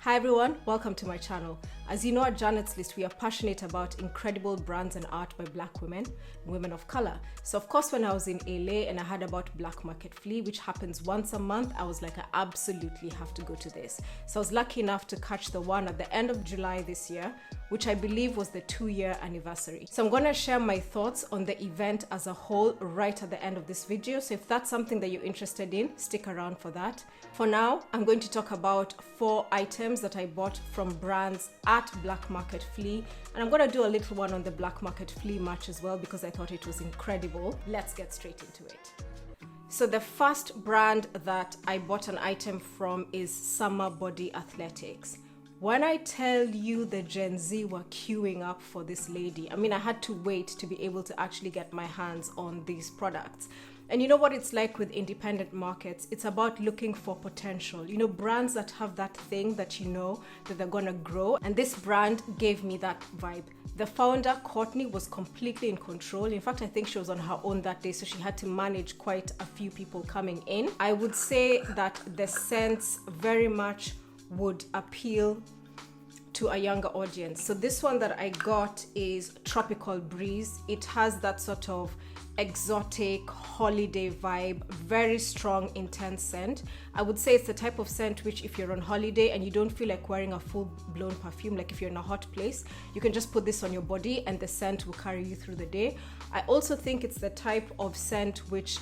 Hi everyone, welcome to my channel. As you know, at Janet's List, we are passionate about incredible brands and art by Black women and women of color. So of course, when I was in LA and I heard about Black Market Flea, which happens once a month, I was like, I absolutely have to go to this. So I was lucky enough to catch the one at the end of July this year, which I believe was the 2-year anniversary. So I'm gonna share my thoughts on the event as a whole right at the end of this video. So if that's something that you're interested in, stick around for that. For now, I'm going to talk about 4 items that I bought from brands at Black Market Flea, and I'm gonna do a little one on the Black Market Flea match as well because I thought it was incredible. Let's get straight into it. So the first brand that I bought an item from is Summer Body Athletics. When I tell you the Gen Z were queuing up for this lady, I mean, I had to wait to be able to actually get my hands on these products. And you know what it's like with independent markets? It's about looking for potential. You know, brands that have that thing that you know that they're gonna grow. And this brand gave me that vibe. The founder, Courtney, was completely in control. In fact, I think she was on her own that day, so she had to manage quite a few people coming in. I would say that the scents very much would appeal to a younger audience. So this one that I got is Tropical Breeze. It has that sort of exotic holiday vibe, very strong, intense scent. I would say it's the type of scent which, if you're on holiday and you don't feel like wearing a full-blown perfume, like if you're in a hot place, you can just put this on your body and the scent will carry you through the day. I also think it's the type of scent which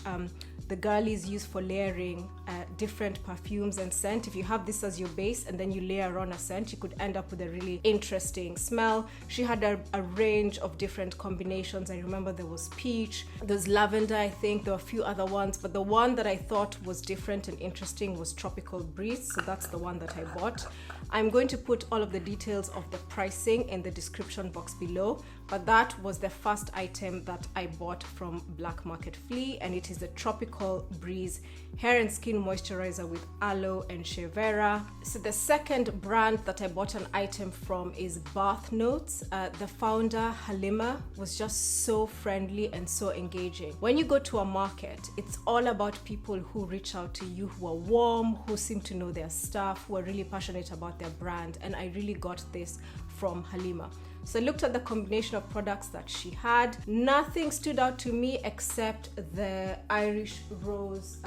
the girlies use for layering different perfumes and scent. If you have this as your base and then you layer on a scent, you could end up with a really interesting smell. She had a range of different combinations. I remember there was peach, there's lavender, I think there were a few other ones, but the one that I thought was different and interesting was Tropical Breeze. So that's the one that I bought. I'm going to put all of the details of the pricing in the description box below, but that was the first item that I bought from Black Market Flea, and it is the Tropical Breeze hair and skin moisturizer with aloe and shea vera. So the second brand that I bought an item from is Bath Notes. The founder, Halima, was just so friendly and so engaging. When you go to a market, it's all about people who reach out to you, who are warm, who seem to know their stuff, who are really passionate about their brand, and I really got this from Halima. So I looked at the combination of products that she had. Nothing stood out to me except the Irish Rose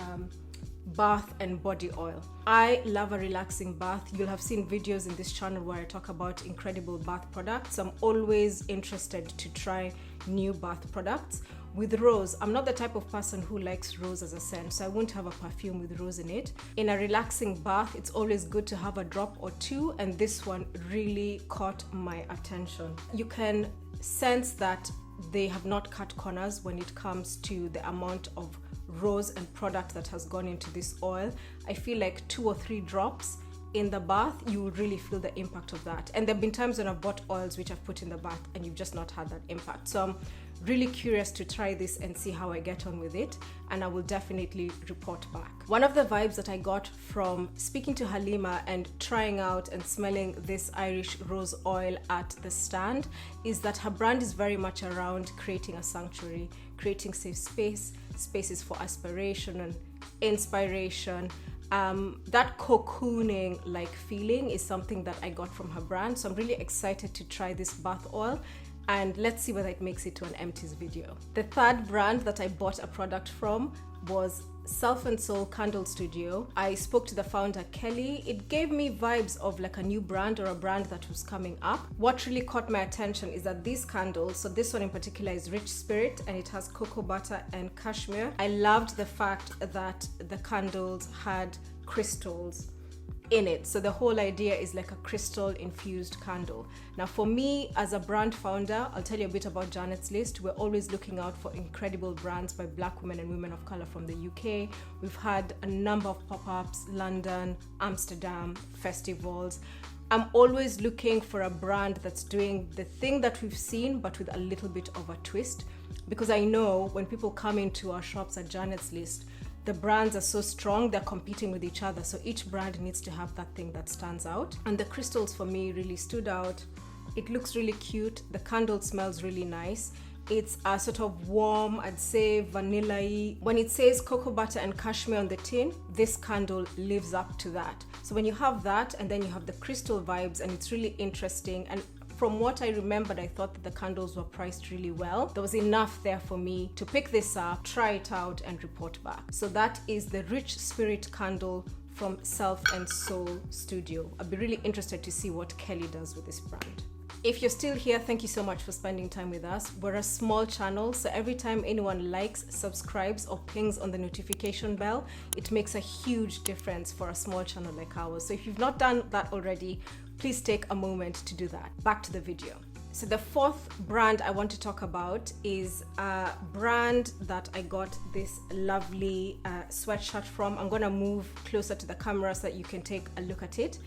bath and body oil. I love a relaxing bath. You'll have seen videos in this channel where I talk about incredible bath products. I'm always interested to try new bath products. With rose, I'm not the type of person who likes rose as a scent, so I won't have a perfume with rose in it. In a relaxing bath, it's always good to have a drop or two, and this one really caught my attention. You can sense that they have not cut corners when it comes to the amount of rose and product that has gone into this oil. I feel like 2 or 3 drops in the bath, you will really feel the impact of that. And there have been times when I've bought oils which I've put in the bath and you've just not had that impact. So I'm really curious to try this and see how I get on with it, and I will definitely report back. One of the vibes that I got from speaking to Halima and trying out and smelling this Irish rose oil at the stand is that her brand is very much around creating a sanctuary, creating safe spaces for aspiration and inspiration. That cocooning like feeling is something that I got from her brand. So I'm really excited to try this bath oil, and let's see whether it makes it to an empties video. The third brand that I bought a product from was Self and Soul Candle Studio. I spoke to the founder, Kelly. It gave me vibes of like a new brand or a brand that was coming up. What really caught my attention is that these candles, so this one in particular is Rich Spirit, and it has cocoa butter and cashmere. I loved the fact that the candles had crystals in it. So the whole idea is like a crystal infused candle. Now for me as a brand founder, I'll tell you a bit about Janet's List. We're always looking out for incredible brands by Black women and women of color from the UK. We've had a number of pop-ups, London, Amsterdam, festivals. I'm always looking for a brand that's doing the thing that we've seen but with a little bit of a twist, because I know when people come into our shops at Janet's List, the brands are so strong, they're competing with each other. So each brand needs to have that thing that stands out. And the crystals for me really stood out. It looks really cute. The candle smells really nice. It's a sort of warm, I'd say vanilla-y. When it says cocoa butter and cashmere on the tin, this candle lives up to that. So when you have that, and then you have the crystal vibes, and it's really interesting. And from what I remembered, I thought that the candles were priced really well. There was enough there for me to pick this up, try it out, and report back. So that is the Rich Spirit candle from Self and Soul Studio. I'd be really interested to see what Kelly does with this brand. If you're still here, thank you so much for spending time with us. We're a small channel, so every time anyone likes, subscribes, or pings on the notification bell, it makes a huge difference for a small channel like ours. So if you've not done that already, please take a moment to do that. Back to the video. So the fourth brand I want to talk about is a brand that I got this lovely sweatshirt from. I'm gonna move closer to the camera so that you can take a look at it.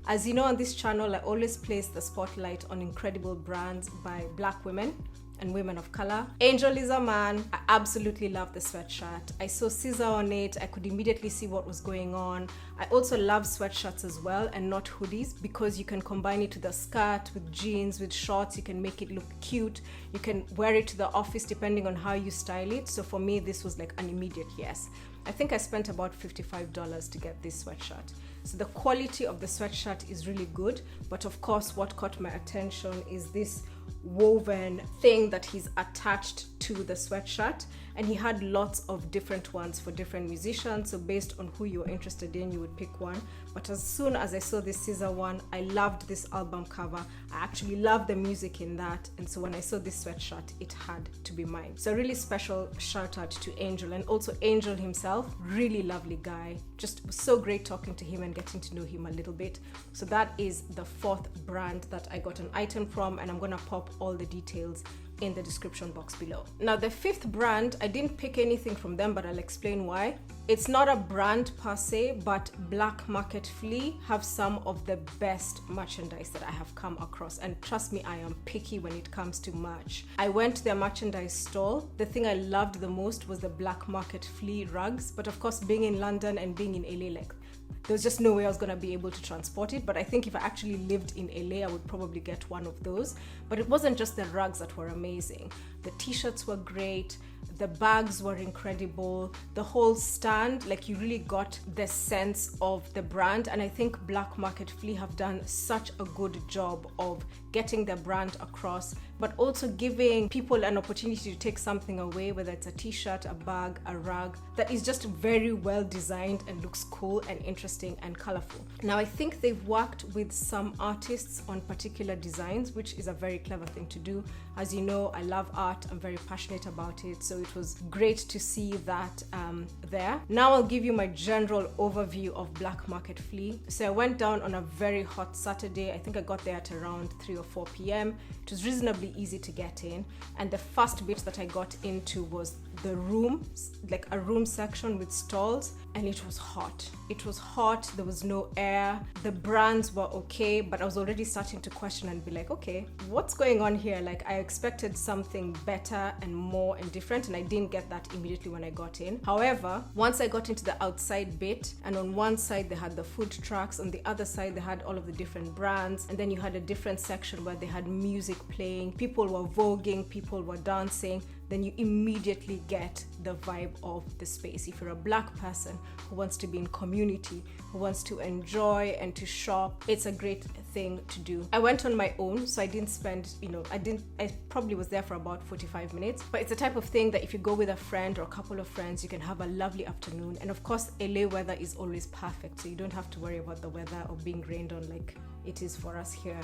As you know, on this channel, I always place the spotlight on incredible brands by Black women and women of color. Angel is a man. I absolutely love the sweatshirt. I saw scissor on it. I could immediately see what was going on. I also love sweatshirts as well, and not hoodies, because you can combine it with a skirt, with jeans, with shorts. You can make it look cute. You can wear it to the office depending on how you style it. So for me, this was like an immediate yes. I think I spent about $55 to get this sweatshirt. So the quality of the sweatshirt is really good, but of course what caught my attention is this woven thing that he's attached to the sweatshirt, and he had lots of different ones for different musicians. So based on who you're interested in, you would pick one. But as soon as I saw this scissor one, I loved this album cover. I actually love the music in that, and so when I saw this sweatshirt, it had to be mine. So a really special shout out to Angel, and also Angel himself, really lovely guy. Just was so great talking to him and getting to know him a little bit. So that is the fourth brand that I got an item from, and I'm gonna pop all the details in the description box below. Now the fifth brand, I didn't pick anything from them, but I'll explain why. It's not a brand per se, but Black Market Flea have some of the best merchandise that I have come across. And trust me, I am picky when it comes to merch. I went to their merchandise stall. The thing I loved the most was the Black Market Flea rugs. But of course, being in London and being in LA, like, there was just no way I was gonna be able to transport it. But I think if I actually lived in LA, I would probably get one of those. But it wasn't just the rugs that were amazing. The t-shirts were great. The bags were incredible. The whole stand, like, you really got the sense of the brand. And I think Black Market Flea have done such a good job of getting their brand across, but also giving people an opportunity to take something away, whether it's a t-shirt, a bag, a rug, that is just very well designed and looks cool and interesting and colorful. Now, I think they've worked with some artists on particular designs, which is a very clever thing to do. As you know, I love art. I'm very passionate about it. So it was great to see that there. Now I'll give you my general overview of Black Market Flea. So I went down on a very hot Saturday. I think I got there at around 3 or 4 p.m. It was reasonably easy to get in. And the first bit that I got into was the room, like a room section with stalls, and it was hot. It was hot, there was no air. The brands were okay, but I was already starting to question and be like, okay, what's going on here? Like, I expected something better and more and different, and I didn't get that immediately when I got in. However, once I got into the outside bit, and on one side they had the food trucks, on the other side they had all of the different brands, and then you had a different section where they had music playing, people were voguing, people were dancing, then you immediately get the vibe of the space. If you're a Black person who wants to be in community, who wants to enjoy and to shop, it's a great thing to do. I went on my own, so I didn't spend, I probably was there for about 45 minutes, but it's the type of thing that if you go with a friend or a couple of friends, you can have a lovely afternoon. And of course, LA weather is always perfect, so you don't have to worry about the weather or being rained on like it is for us here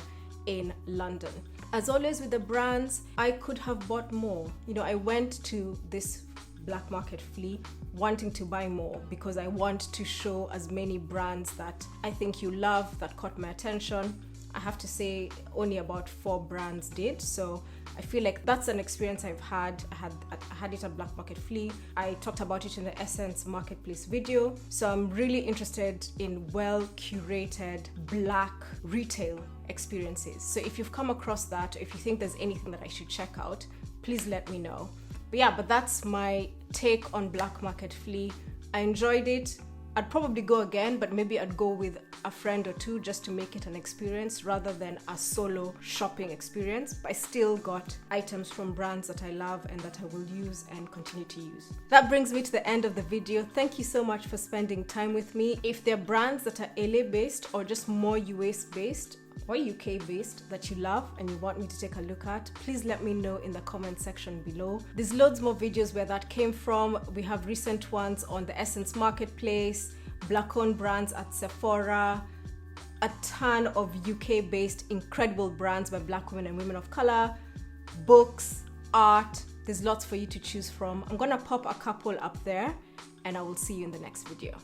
in London. As always with the brands, I could have bought more. I went to this Black Market Flea wanting to buy more because I want to show as many brands that I think you love, that caught my attention. I have to say only about 4 brands did, so I feel like that's an experience I've had. I had it at Black Market Flea. I talked about it in the Essence Marketplace video. So I'm really interested in well-curated Black retail experiences. So if you've come across that, or if you think there's anything that I should check out, please let me know. But that's my take on Black Market Flea. I enjoyed it. I'd probably go again, but maybe I'd go with a friend or two just to make it an experience rather than a solo shopping experience. But I still got items from brands that I love and that I will use and continue to use. That brings me to the end of the video. Thank you so much for spending time with me. If there are brands that are LA based or just more US based or UK based that you love and you want me to take a look at, please let me know in the comment section below. There's loads more videos where that came from. We have recent ones on the Essence Marketplace, Black-owned brands at Sephora, a ton of UK based incredible brands by Black women and women of color, books, art. There's lots for you to choose from. I'm gonna pop a couple up there and I will see you in the next video.